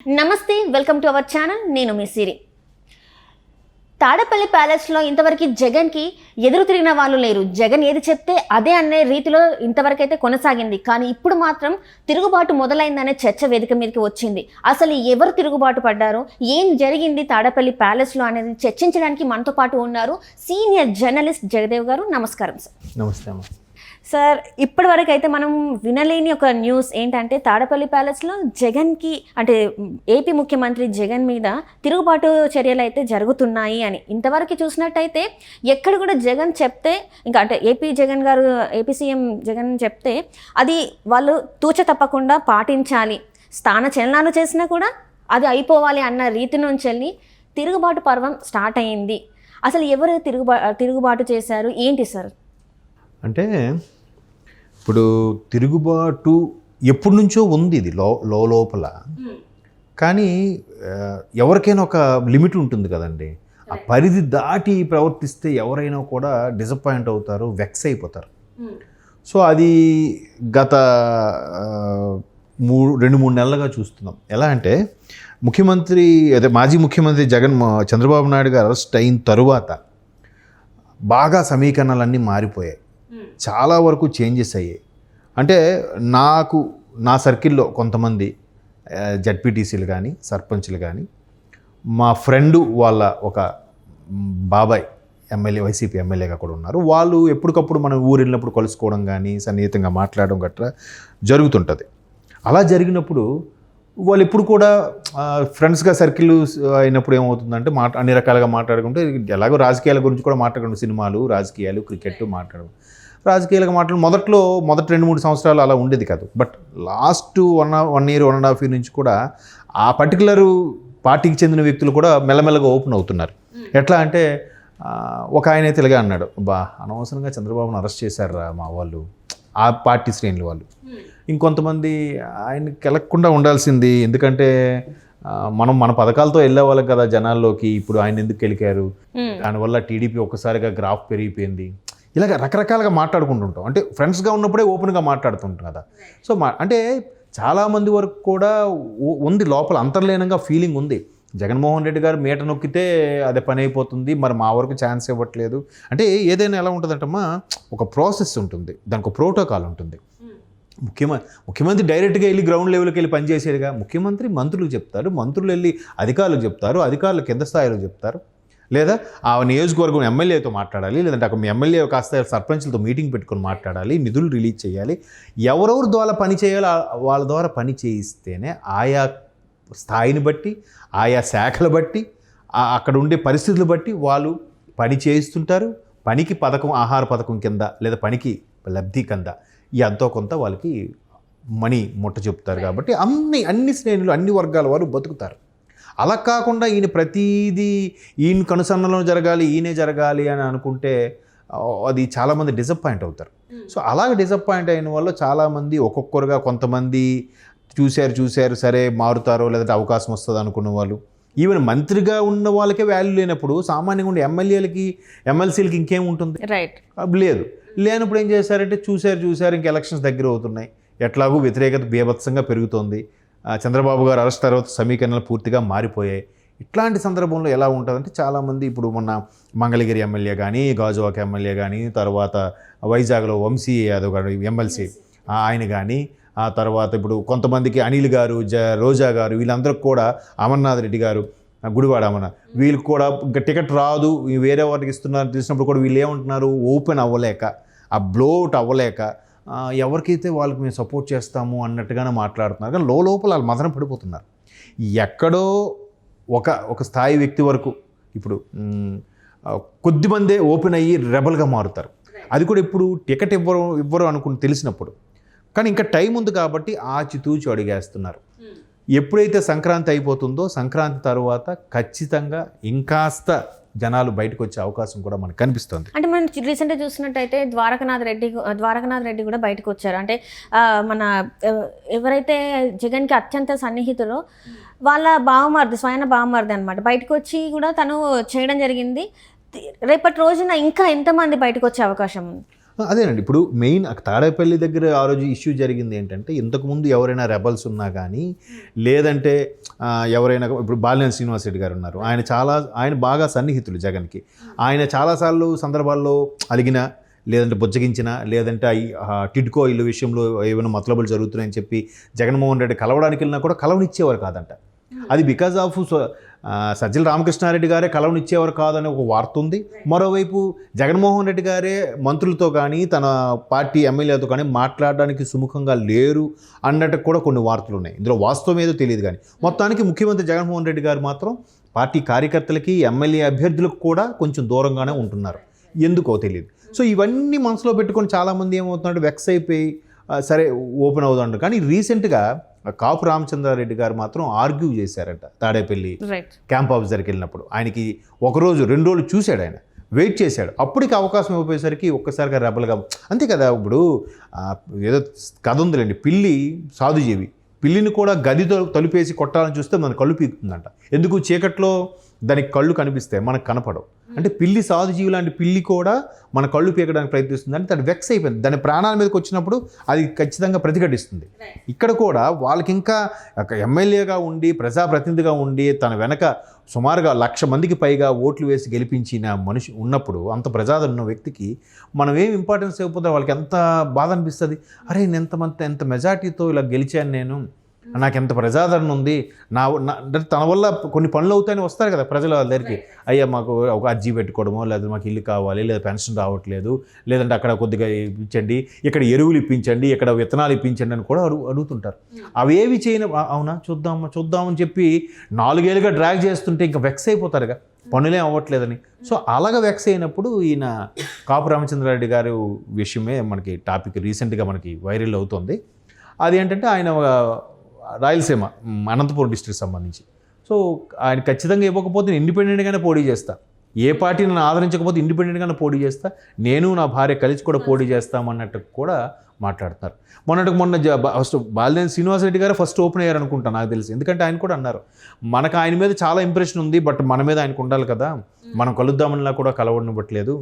నమస్తే, welcome to our channel. నేను మీ సిరి. తాడేపల్లి ప్యాలెస్లో ఇంతవరకు జగన్కి ఎదురు తిరిగిన వాళ్ళు లేరు. జగన్ ఏది చెప్తే అదే అనే రీతిలో ఇంతవరకు అయితే కొనసాగింది. కానీ ఇప్పుడు మాత్రం తిరుగుబాటు మొదలైందనే చర్చ వేదిక మీదకి వచ్చింది. అసలు ఎవరు తిరుగుబాటు పడ్డారో, ఏం జరిగింది తాడేపల్లి ప్యాలెస్లో అనేది చర్చించడానికి మనతో పాటు ఉన్నారు సీనియర్ జర్నలిస్ట్ జగదేవ్ గారు. నమస్కారం సార్. నమస్తే అమ్మ. సార్, ఇప్పటి వరకు అయితే మనం వినలేని ఒక న్యూస్ ఏంటంటే తాడేపల్లి ప్యాలెస్లో జగన్కి అంటే ఏపీ ముఖ్యమంత్రి జగన్ మీద తిరుగుబాటు చర్యలు అయితే జరుగుతున్నాయి అని ఇంతవరకు చూసినట్టయితే ఎక్కడ కూడా జగన్ చెప్తే ఇంకా అంటే ఏపీ సీఎం జగన్ చెప్తే అది వాళ్ళు తూచ తప్పకుండా పాటించాలి, స్థాన చలనాలు చేసినా కూడా అది అయిపోవాలి అన్న రీతి నుంచి వెళ్ళి తిరుగుబాటు పర్వం స్టార్ట్ అయ్యింది. అసలు ఎవరు తిరుగుబాటు చేశారు ఏంటి సార్? అంటే ఇప్పుడు తిరుగుబాటు ఎప్పటి నుంచో ఉంది, ఇది లోపల. కానీ ఎవరికైనా ఒక లిమిట్ ఉంటుంది కదండి. ఆ పరిధి దాటి ప్రవర్తిస్తే ఎవరైనా కూడా డిసప్పాయింట్ అవుతారు, వెక్స్ అయిపోతారు. సో అది గత 2-3 నెలలుగా చూస్తున్నాం. ఎలా అంటే మాజీ ముఖ్యమంత్రి చంద్రబాబు నాయుడు గారు అరెస్ట్ అయిన తరువాత బాగా సమీకరణలన్నీ మారిపోయాయి, చాలా వరకు చేంజెస్ అయ్యాయి. అంటే నా సర్కిల్లో కొంతమంది జడ్పీటీసీలు కానీ సర్పంచ్లు కానీ, మా ఫ్రెండు వాళ్ళ ఒక బాబాయ్ వైసీపీ ఎమ్మెల్యేగా కూడా ఉన్నారు. వాళ్ళు ఎప్పటికప్పుడు మనం ఊరు వెళ్ళినప్పుడు కలుసుకోవడం కానీ సన్నిహితంగా మాట్లాడడం గట్రా జరుగుతుంటుంది. అలా జరిగినప్పుడు వాళ్ళు ఎప్పుడు కూడా ఫ్రెండ్స్గా సర్కిల్ అయినప్పుడు ఏమవుతుందంటే అన్ని రకాలుగా మాట్లాడుకుంటే, ఎలాగో రాజకీయాల గురించి కూడా మాట్లాడుకుంటాం, సినిమాలు, రాజకీయాలు, క్రికెట్ మాట్లాడడం. రాజకీయాలకు మొదటి 2-3 సంవత్సరాలు అలా ఉండేది కాదు. బట్ లాస్ట్ 1 year 1.5 year నుంచి కూడా ఆ పర్టికులర్ పార్టీకి చెందిన వ్యక్తులు కూడా మెల్లమెల్లగా ఓపెన్ అవుతున్నారు. ఎట్లా అంటే ఒక ఆయన అయితే ఇలాగే అన్నాడు, అనవసరంగా చంద్రబాబును అరెస్ట్ చేశారా మా వాళ్ళు, ఆ పార్టీ శ్రేణులు వాళ్ళు. ఇంకొంతమంది ఆయనకి వెళ్ళకుండా ఉండాల్సింది, ఎందుకంటే మన పథకాలతో వెళ్ళే వాళ్ళం కదా జనాల్లోకి, ఇప్పుడు ఆయన ఎందుకు వెళ్ళారు, దానివల్ల టీడీపీ ఒక్కసారిగా గ్రాఫ్ పెరిగిపోయింది. ఇలాగ రకరకాలుగా మాట్లాడుకుంటుంటాం. అంటే ఫ్రెండ్స్గా ఉన్నప్పుడే ఓపెన్గా మాట్లాడుతుంటాం కదా. సో అంటే చాలామంది వరకు కూడా ఉంది లోపల అంతర్లీనంగా ఫీలింగ్ ఉంది, జగన్మోహన్ రెడ్డి గారు మీట నొక్కితే అదే పని అయిపోతుంది, మరి మా వరకు ఛాన్స్ ఇవ్వట్లేదు. అంటే ఏదైనా ఎలా ఉంటుందంటమ్మా, ఒక ప్రాసెస్ ఉంటుంది, దానికి ఒక ప్రోటోకాల్ ఉంటుంది. ముఖ్యమంత్రి డైరెక్ట్గా వెళ్ళి గ్రౌండ్ లెవెల్కి వెళ్ళి పనిచేసేదిగా. ముఖ్యమంత్రి మంత్రులకు చెప్తారు, మంత్రులు వెళ్ళి అధికారులకు చెప్తారు, అధికారులు కింద స్థాయిలో చెప్తారు, లేదా ఆ నియోజకవర్గం ఎమ్మెల్యేతో మాట్లాడాలి, లేదంటే అక్కడ ఎమ్మెల్యే కాస్త సర్పంచ్లతో మీటింగ్ పెట్టుకొని మాట్లాడాలి, నిధులు రిలీజ్ చేయాలి. ఎవరెవరి ద్వారా పని చేయాలో వాళ్ళ ద్వారా పని చేయిస్తేనే ఆయా స్థాయిని బట్టి, ఆయా శాఖలు బట్టి, అక్కడ ఉండే పరిస్థితులు బట్టి వాళ్ళు పని చేయిస్తుంటారు. పనికి పథకం, ఆహార పథకం కింద లేదా పనికి లబ్ధి కింద ఎంతో కొంత వాళ్ళకి మనీ ముట్ట చెప్తారు. కాబట్టి అన్ని శ్రేణులు, అన్ని వర్గాల వారు బతుకుతారు. అలా కాకుండా ఈయన కనుసన్నలో జరగాలి, ఈయనే జరగాలి అని అనుకుంటే అది చాలామంది డిసప్పాయింట్ అవుతారు. సో అలాగ డిసప్పాయింట్ అయిన వాళ్ళు చాలామంది ఒక్కొక్కరుగా, కొంతమంది చూశారు సరే మారుతారో లేదంటే అవకాశం వస్తుంది అనుకున్న వాళ్ళు, ఈవెన్ మంత్రిగా ఉన్న వాళ్ళకే వాల్యూ లేనప్పుడు సామాన్యంగా ఉండే ఎమ్మెల్సీలకి ఇంకేం ఉంటుంది, రైట్? లేనప్పుడు ఏం చేశారంటే చూశారు ఇంక ఎలక్షన్స్ దగ్గర అవుతున్నాయి, ఎట్లాగూ వ్యతిరేకత బీభత్సంగా పెరుగుతోంది, చంద్రబాబు గారు అరెస్ట్ తర్వాత సమీకరణలు పూర్తిగా మారిపోయాయి. ఇట్లాంటి సందర్భంలో ఎలా ఉంటుందంటే చాలామంది, ఇప్పుడు మొన్న మంగళగిరి ఎమ్మెల్యే కానీ, గాజువాక ఎమ్మెల్యే కానీ, తర్వాత వైజాగ్లో వంశీ యాదవ్ గారు ఎమ్మెల్సీ ఆయన కానీ, ఆ తర్వాత ఇప్పుడు కొంతమందికి అనిల్ గారు, రోజా గారు, వీళ్ళందరికీ కూడా అమర్నాథ్ రెడ్డి గారు, గుడివాడ అమర్నాథ్, వీళ్ళకి కూడా ఇంకా టికెట్ రాదు, వేరే వారికి ఇస్తున్నారు తెలిసినప్పుడు కూడా వీళ్ళు ఏమంటున్నారు, ఓపెన్ అవ్వలేక, ఆ బ్లోట్ అవ్వలేక ఎవరికైతే వాళ్ళకి మేము సపోర్ట్ చేస్తాము అన్నట్టుగానే మాట్లాడుతున్నారు. కానీ లోపల వాళ్ళు మదన పడిపోతున్నారు. ఎక్కడో ఒక స్థాయి వ్యక్తి వరకు ఇప్పుడు కొద్దిమందే ఓపెన్ అయ్యి రెబల్గా మారుతారు. అది కూడా ఇప్పుడు టికెట్ ఇవ్వరు అనుకుని తెలిసినప్పుడు. కానీ ఇంకా టైం ఉంది కాబట్టి ఆచితూచి అడిగేస్తున్నారు. ఎప్పుడైతే సంక్రాంతి అయిపోతుందో, సంక్రాంతి తర్వాత ఖచ్చితంగా ఇంకాస్త జనాలు బయటకు వచ్చే అవకాశం కూడా మనకు కనిపిస్తుంది. అంటే మనం రీసెంట్గా చూసినట్టయితే ద్వారకనాథ్ రెడ్డి కూడా బయటకు వచ్చారు. అంటే మన ఎవరైతే జగన్కి అత్యంత సన్నిహితులో వాళ్ళ స్వయన బావమరిది అనమాట, బయటకు వచ్చి కూడా తను చేయడం జరిగింది. రేపటి రోజున ఇంకా ఎంతమంది బయటకు వచ్చే అవకాశం ఉంది? అదేనండి, ఇప్పుడు మెయిన్ తాడేపల్లి దగ్గర ఆ రోజు ఇష్యూ జరిగింది ఏంటంటే, ఇంతకుముందు ఎవరైనా రెబల్స్ ఉన్నా కానీ, లేదంటే ఎవరైనా ఇప్పుడు బాలినేని శ్రీనివాసరెడ్డి గారు ఉన్నారు, ఆయన బాగా సన్నిహితులు జగన్కి. ఆయన చాలాసార్లు సందర్భాల్లో అలిగిన, లేదంటే బుజ్జగించిన, లేదంటే టిడ్కో ఇల్లు విషయంలో ఏమైనా మతలబులు జరుగుతున్నాయని చెప్పి జగన్మోహన్ రెడ్డి కలవడానికి వెళ్ళినా కూడా కలవనిచ్చేవారు కాదంట. అది బికాజ్ ఆఫ్ సజ్జల రామకృష్ణారెడ్డి గారే కలవనిచ్చేవారు కాదని ఒక వార్త ఉంది. మరోవైపు జగన్మోహన్ రెడ్డి గారే మంత్రులతో కానీ తన పార్టీ ఎమ్మెల్యేతో కానీ మాట్లాడడానికి సుముఖంగా లేరు అన్నట్టు కూడా కొన్ని వార్తలు ఉన్నాయి. ఇందులో వాస్తవం ఏదో తెలియదు కానీ మొత్తానికి ముఖ్యమంత్రి జగన్మోహన్ రెడ్డి గారు మాత్రం పార్టీ కార్యకర్తలకి, ఎమ్మెల్యే అభ్యర్థులకు కూడా కొంచెం దూరంగానే ఉంటున్నారు, ఎందుకో తెలియదు. సో ఇవన్నీ మనసులో పెట్టుకొని చాలామంది ఏమవుతుందంటే వెక్స్ అయిపోయి సరే ఓపెన్ అవుతుంటారు. కానీ రీసెంట్గా కాపు రామచంద్రారెడ్డి గారు మాత్రం ఆర్గ్యూ చేశారంట తాడేపల్లి క్యాంప్ ఆఫీసర్కి వెళ్ళినప్పుడు. ఆయనకి 1 రోజు 2 రోజులు చూశాడు, ఆయన వెయిట్ చేశాడు. అప్పటికి అవకాశం ఇవ్వపోయేసరికి ఒక్కసారిగా రెబల్గా, అంతే కదా. ఇప్పుడు ఏదో కథ ఉందిలేండి, పిల్లి సాధుజీవి, పిల్లిని కూడా గదితో తలుపేసి కొట్టాలని చూస్తే మన కళ్ళు పీకుతుందంట. ఎందుకు? చీకట్లో దానికి కళ్ళు కనిపిస్తాయి, మనకు కనపడవు. అంటే పిల్లి సాధుజీవి లాంటి పిల్లి కూడా మన కళ్ళు పీకడానికి ప్రయత్నిస్తుంది. అంటే దాన్ని వెక్స్ అయిపోయింది, దాని ప్రాణాల మీదకి వచ్చినప్పుడు అది ఖచ్చితంగా ప్రతిఘటిస్తుంది. ఇక్కడ కూడా వాళ్ళకి ఇంకా ఒక ఎమ్మెల్యేగా ఉండి, ప్రజాప్రతినిధిగా ఉండి, తన వెనక సుమారుగా 1,00,000 మందికి పైగా ఓట్లు వేసి గెలిపించిన మనిషి ఉన్నప్పుడు, అంత ప్రజాదరణ ఉన్న వ్యక్తికి మనం ఏం ఇంపార్టెన్స్ ఇవ్వకపోతే వాళ్ళకి ఎంత బాధ అనిపిస్తుంది. అరే ఎంత మెజార్టీతో ఇలా గెలిచాను నేను, నాకు ఎంత ప్రజాదరణ ఉంది, తన వల్ల కొన్ని పనులు అవుతాయని వస్తారు కదా ప్రజల వాళ్ళ దగ్గరికి. అయ్యా మాకు ఒక అర్జీ పెట్టుకోవడమో, లేదా మాకు ఇల్లు కావాలి, లేదా పెన్షన్ రావట్లేదు, లేదంటే అక్కడ కొద్దిగా ఇప్పించండి, ఇక్కడ ఎరువులు ఇప్పించండి, ఇక్కడ విత్తనాలు ఇప్పించండి అని కూడా అడుగుతుంటారు. అవేవి చేయని, అవునా చూద్దామని చెప్పి 4 ఏళ్ళుగా డ్రాగ్ చేస్తుంటే ఇంకా వెక్స్ అయిపోతారుగా, పనులే అవ్వట్లేదని. సో అలాగ వెక్స్ అయినప్పుడు ఈయన కాపు రామచంద్రారెడ్డి గారు విషయమే మనకి టాపిక్ రీసెంట్గా మనకి వైరల్ అవుతుంది. అది ఏంటంటే ఆయన రాయలసీమ అనంతపురం డిస్ట్రిక్ట్ సంబంధించి. సో ఆయన ఖచ్చితంగా ఇవ్వకపోతే నేను ఇండిపెండెంట్గానే పోటీ చేస్తా, ఏ పార్టీ నన్ను ఆదరించకపోతే ఇండిపెండెంట్గానే పోటీ చేస్తా, నేను నా భార్య కలిసి కూడా పోటీ చేస్తామన్నట్టు కూడా మాట్లాడుతున్నారు. మొన్న ఫస్ట్ బాలినేని శ్రీనివాసరెడ్డి గారు ఫస్ట్ ఓపెన్ అయ్యారు అనుకుంటా నాకు తెలిసి. ఎందుకంటే ఆయన కూడా అన్నారు, మనకు ఆయన మీద చాలా ఇంప్రెషన్ ఉంది, బట్ మన మీద ఆయనకు ఉండాలి కదా, మనం కలుద్దామనిలా కూడా కలవనివ్వట్లేదు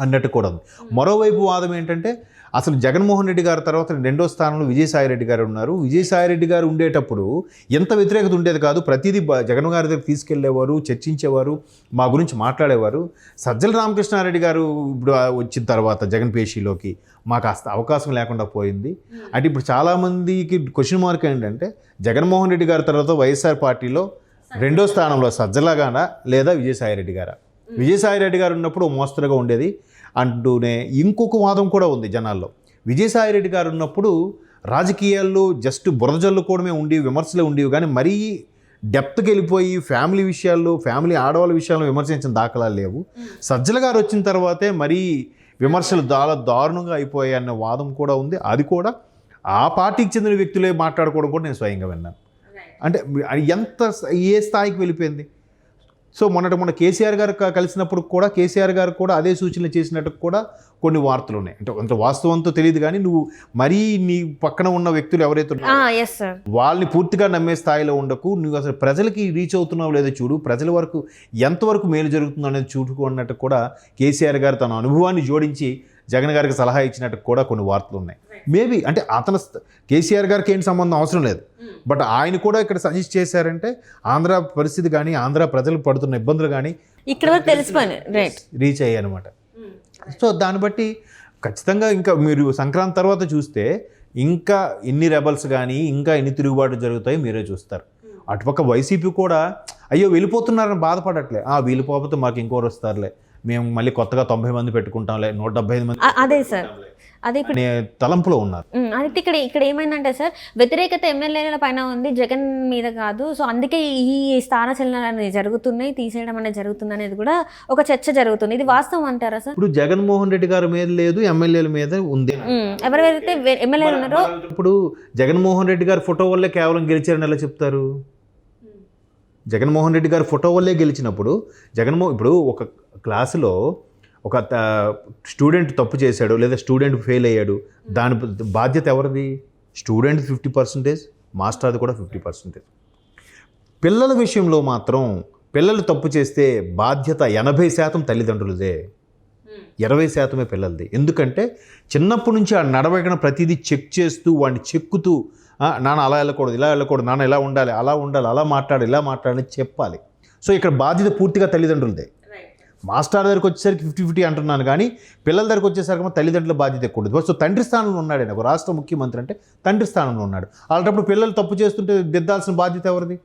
అన్నట్టు కూడా ఉంది. మరోవైపు వాదం ఏంటంటే, అసలు జగన్మోహన్ రెడ్డి గారి తర్వాత 2వ స్థానంలో విజయసాయిరెడ్డి గారు ఉన్నారు. విజయసాయిరెడ్డి గారు ఉండేటప్పుడు ఎంత వ్యతిరేకత ఉండేది కాదు, ప్రతిదీ జగన్ గారి దగ్గర తీసుకెళ్లేవారు, చర్చించేవారు, మా గురించి మాట్లాడేవారు. సజ్జల రామకృష్ణారెడ్డి గారు ఇప్పుడు వచ్చిన తర్వాత జగన్ పేషీలోకి మాకు అవకాశం లేకుండా పోయింది. అంటే ఇప్పుడు చాలామందికి క్వశ్చన్ మార్క్ ఏంటంటే, జగన్మోహన్ రెడ్డి గారి తర్వాత వైఎస్ఆర్ పార్టీలో 2వ స్థానంలో సజ్జల గారా లేదా విజయసాయిరెడ్డి గారా? విజయసాయిరెడ్డి గారు ఉన్నప్పుడు మోస్తరుగా ఉండేది అంటూనే ఇంకొక వాదం కూడా ఉంది జనాల్లో. విజయసాయిరెడ్డి గారు ఉన్నప్పుడు రాజకీయాల్లో జస్ట్ బురద జల్లుకోవడమే ఉండేవి, విమర్శలే ఉండేవి, కానీ మరీ డెప్త్కి వెళ్ళిపోయి ఫ్యామిలీ విషయాల్లో, ఫ్యామిలీ ఆడవాళ్ళ విషయాల్లో విమర్శించిన దాఖలాలు లేవు. సజ్జల గారు వచ్చిన తర్వాతే మరీ విమర్శలు చాలా దారుణంగా అయిపోయాయి అన్న వాదం కూడా ఉంది. అది కూడా ఆ పార్టీకి చెందిన వ్యక్తులే మాట్లాడుకోవడం కూడా నేను స్వయంగా విన్నాను. అంటే ఏ స్థాయికి వెళ్ళిపోయింది. సో మొన్న కేసీఆర్ గారు కలిసినప్పుడు కూడా కేసీఆర్ గారు కూడా అదే సూచనలు చేసినట్టు కూడా కొన్ని వార్తలు ఉన్నాయి. అంటే అంత వాస్తవంతో తెలియదు కానీ నువ్వు మరీ నీ పక్కన ఉన్న వ్యక్తులు ఎవరైతే ఉన్నారో వాళ్ళని పూర్తిగా నమ్మే స్థాయిలో ఉండకు, నువ్వు అసలు ప్రజలకి రీచ్ అవుతున్నావు లేదో చూడు, ప్రజల వరకు ఎంతవరకు మేలు జరుగుతుందో అనేది చూడుకున్నట్టు కూడా కేసీఆర్ గారు తన అనుభవాన్ని జోడించి జగన్ గారికి సలహా ఇచ్చినట్టు కూడా కొన్ని వార్తలు ఉన్నాయి. మేబీ అంటే అతను కేసీఆర్ గారికి ఏంటి సంబంధం అవసరం లేదు, బట్ ఆయన కూడా ఇక్కడ సజెస్ట్ చేశారంటే ఆంధ్ర పరిస్థితి కానీ, ఆంధ్ర ప్రజలు పడుతున్న ఇబ్బందులు కానీ ఇక్కడ రీచ్ అయ్యాయి అనమాట. సో దాన్ని బట్టి ఖచ్చితంగా ఇంకా మీరు సంక్రాంతి తర్వాత చూస్తే ఇంకా ఎన్ని రెబల్స్ కానీ, ఇంకా ఎన్ని తిరుగుబాటు జరుగుతాయో మీరే చూస్తారు. అటుపక్క వైసీపీ కూడా అయ్యో వెళ్ళిపోతున్నారని బాధపడట్లే, వెళ్ళిపోతే మాకు ఇంకోరు వస్తారులే, మేము మళ్ళీ కొత్తగా 90 మంది పెట్టుకుంటాంలే, 175 మంది అదే సార్ అది ఇప్పుడు తలంపులో ఉన్నారు. అయితే ఇక్కడ ఏమైందంటే సార్, వ్యతిరేకత ఎమ్మెల్యేల పైన ఉంది, జగన్ మీద కాదు. సో అందుకే ఈ స్థాన చలనాలు అనేది జరుగుతున్నాయి, తీసేయడం అనేది జరుగుతుంది అనేది కూడా ఒక చర్చ జరుగుతుంది. ఇది వాస్తవం అంటారా సార్? ఇప్పుడు జగన్మోహన్ రెడ్డి గారి మీద లేదు, ఎమ్మెల్యేల మీద ఉంది. ఎవరైతే ఎమ్మెల్యేలు ఉన్నారో ఇప్పుడు జగన్మోహన్ రెడ్డి గారి ఫోటో వల్లే కేవలం గెలిచారని ఎలా చెప్తారు? జగన్మోహన్ రెడ్డి గారి ఫోటో వల్లే గెలిచినప్పుడు ఇప్పుడు ఒక క్లాసులో ఒక స్టూడెంట్ తప్పు చేశాడు లేదా స్టూడెంట్ ఫెయిల్ అయ్యాడు, దాని బాధ్యత ఎవరిది? స్టూడెంట్ 50%, మాస్టర్ది కూడా 50%. పిల్లల విషయంలో మాత్రం పిల్లలు తప్పు చేస్తే బాధ్యత 80% తల్లిదండ్రులదే. 20% పిల్లలది. ఎందుకంటే చిన్నప్పటి నుంచి ఆ నడవగన ప్రతిదీ చెక్ చేస్తూ వాడిని చెక్కుతూ నాన్న అలా వెళ్ళకూడదు, ఇలా వెళ్ళకూడదు, నాన్న ఇలా ఉండాలి, అలా మాట్లాడు, ఇలా మాట్లాడని చెప్పాలి. సో ఇక్కడ బాధ్యత పూర్తిగా తల్లిదండ్రులదే. మాస్టర్ దగ్గరికి వచ్చేసరికి 50-50 అంటున్నాను, కానీ పిల్లల దగ్గరికి వచ్చేసరికి తల్లిదండ్రుల బాధ్యత ఎక్కువ ఉంటుంది. సో తండ్రి స్థానంలో ఉన్నాడు ఆయన, ఒక రాష్ట్ర ముఖ్యమంత్రి అంటే తండ్రి స్థానంలో ఉన్నాడు. అలాంటప్పుడు పిల్లలు తప్పు చేస్తుంటే దిద్దాల్సిన బాధ్యత ఎవరిది?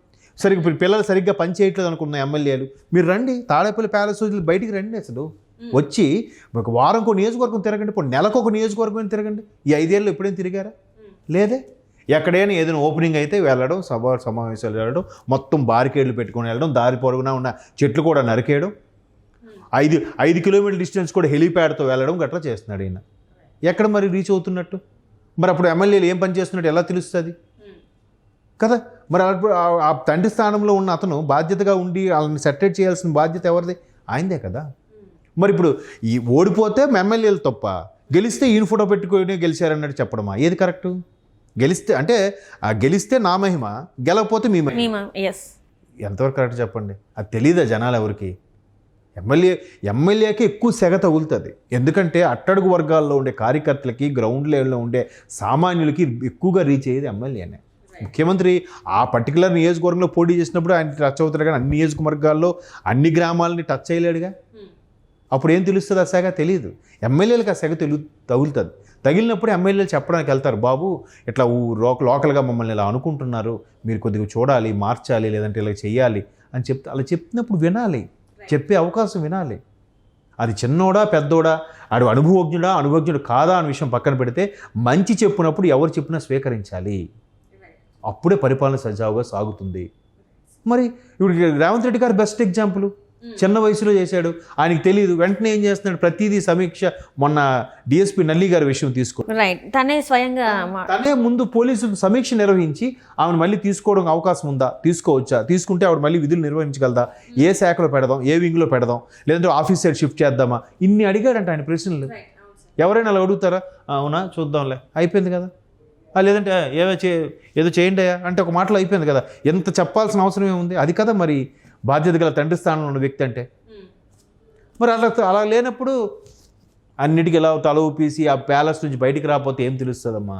సరే ఇప్పుడు పిల్లలు సరిగ్గా పని చేయట్లేదు అనుకున్న ఎమ్మెల్యేలు, మీరు రండి తాడేపల్లి ప్యాలెస్ వదిలి బయటికి రండి, అసలు వచ్చి ఒక వారంకో నియోజకవర్గం తిరగండి, ఇప్పుడు నెలకు ఒక నియోజకవర్గం తిరగండి. ఈ 5 ఏళ్ళు ఎప్పుడైనా తిరిగారా? లేదే. ఎక్కడైనా ఏదైనా ఓపెనింగ్ అయితే వెళ్ళడం, సమావేశాలు వెళ్ళడం, మొత్తం బారికేడ్లు పెట్టుకొని వెళ్ళడం, దారి పొరుగున ఉన్న చెట్లు కూడా నరికేయడం, 5 కిలోమీటర్ల డిస్టెన్స్ కూడా హెలీప్యాడ్తో వెళ్ళడం గట్రా చేస్తున్నాడు ఈయన. ఎక్కడ మరి రీచ్ అవుతున్నట్టు? మరి అప్పుడు ఎమ్మెల్యేలు ఏం పని చేస్తున్నట్టు ఎలా తెలుస్తుంది కదా? మరి ఆ తండ్రి స్థానంలో ఉన్న అతను బాధ్యతగా ఉండి వాళ్ళని సెటరేట్ చేయాల్సిన బాధ్యత ఎవరిది? ఆయనదే కదా. మరి ఇప్పుడు ఈ ఓడిపోతే ఎమ్మెల్యేలు తప్ప, గెలిస్తే ఈయన ఫోటో పెట్టుకొని గెలిచారన్నట్టు చెప్పడమా? ఏది కరెక్టు? గెలిస్తే నా మహిమ, గెలకపోతే మీ మహిమ. ఎంతవరకు కరెక్ట్ చెప్పండి? అది తెలీదా జనాలు ఎవరికి? ఎమ్మెల్యేకి ఎక్కువ సెగ తగులుతుంది. ఎందుకంటే అట్టడుగు వర్గాల్లో ఉండే కార్యకర్తలకి, గ్రౌండ్ లెవెల్లో ఉండే సామాన్యులకి ఎక్కువగా రీచ్ అయ్యేది ఎమ్మెల్యేనే. ముఖ్యమంత్రి ఆ పర్టికులర్ నియోజకవర్గంలో పోటీ చేసినప్పుడు ఆయన టచ్ అవుతాడు, కానీ అన్ని నియోజకవర్గాల్లో అన్ని గ్రామాలని టచ్ చేయలేడుగా. అప్పుడు ఏం తెలుస్తుంది? ఆ సెగ తెలియదు. ఎమ్మెల్యేలకు ఆ సెగ తగులుతుంది. తగిలినప్పుడు ఎమ్మెల్యేలు చెప్పడానికి వెళ్తారు, బాబు ఇట్లా లోకల్గా మమ్మల్ని ఇలా అనుకుంటున్నారు, మీరు కొద్దిగా చూడాలి, మార్చాలి, లేదంటే ఇలా చెయ్యాలి అని అలా చెప్తున్నప్పుడు వినాలి, చెప్పే అవకాశం వినాలి. అది చిన్నోడా పెద్దోడా, ఆడు అనుభవజ్ఞుడు కాదా అనే విషయం పక్కన పెడితే, మంచి చెప్పినప్పుడు ఎవరు చెప్పినా స్వీకరించాలి. అప్పుడే పరిపాలన సజావుగా సాగుతుంది. మరి ఇప్పుడు రేవంత్ రెడ్డి గారు బెస్ట్ ఎగ్జాంపుల్. చిన్న వయసులో చేశాడు, ఆయనకి తెలియదు, వెంటనే ఏం చేస్తున్నాడు, ప్రతిదీ సమీక్ష. మొన్న డిఎస్పీ నల్లి గారి విషయం తనే ముందు పోలీసులు సమీక్ష నిర్వహించి ఆమెను మళ్ళీ తీసుకోవడం అవకాశం ఉందా, తీసుకోవచ్చా, తీసుకుంటే ఆవిడ మళ్ళీ విధులు నిర్వహించగలదా, ఏ శాఖలో పెడదాం, ఏ వింగ్లో పెడదాం, లేదంటే ఆఫీస్ సైడ్ షిఫ్ట్ చేద్దామా, ఇన్ని అడిగాడంట ఆయన ప్రశ్నలు. ఎవరైనా అలా అడుగుతారా? అవునా చూద్దాంలే, అయిపోయింది కదా. లేదంటే ఏదో చేయండి అయ్యా అంటే ఒక మాటలో అయిపోయింది కదా. ఎంత చెప్పాల్సిన అవసరం ఏముంది? అది కదా మరి బాధ్యత గల తండ్రి స్థానంలో ఉన్న వ్యక్తి అంటే. మరి అలా లేనప్పుడు అన్నిటికీ ఎలా తల ఊపేసి ఆ ప్యాలెస్ నుంచి బయటికి రాకపోతే ఏం తెలుస్తుందమ్మా?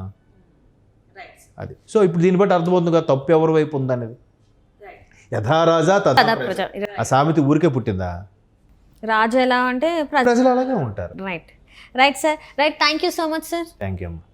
అది. సో ఇప్పుడు దీన్ని బట్టి అర్థమవుతుంది కదా తప్పు ఎవరి వైపు ఉందనేది. యథారాజా తథా ప్రజ. ఆ సామెత ఊరికే పుట్టిందా? రాజు ఎలా అంటే ప్రజలు అలాగే ఉంటారు. Right sir. Thank you so much sir. Thank you అమ్మా.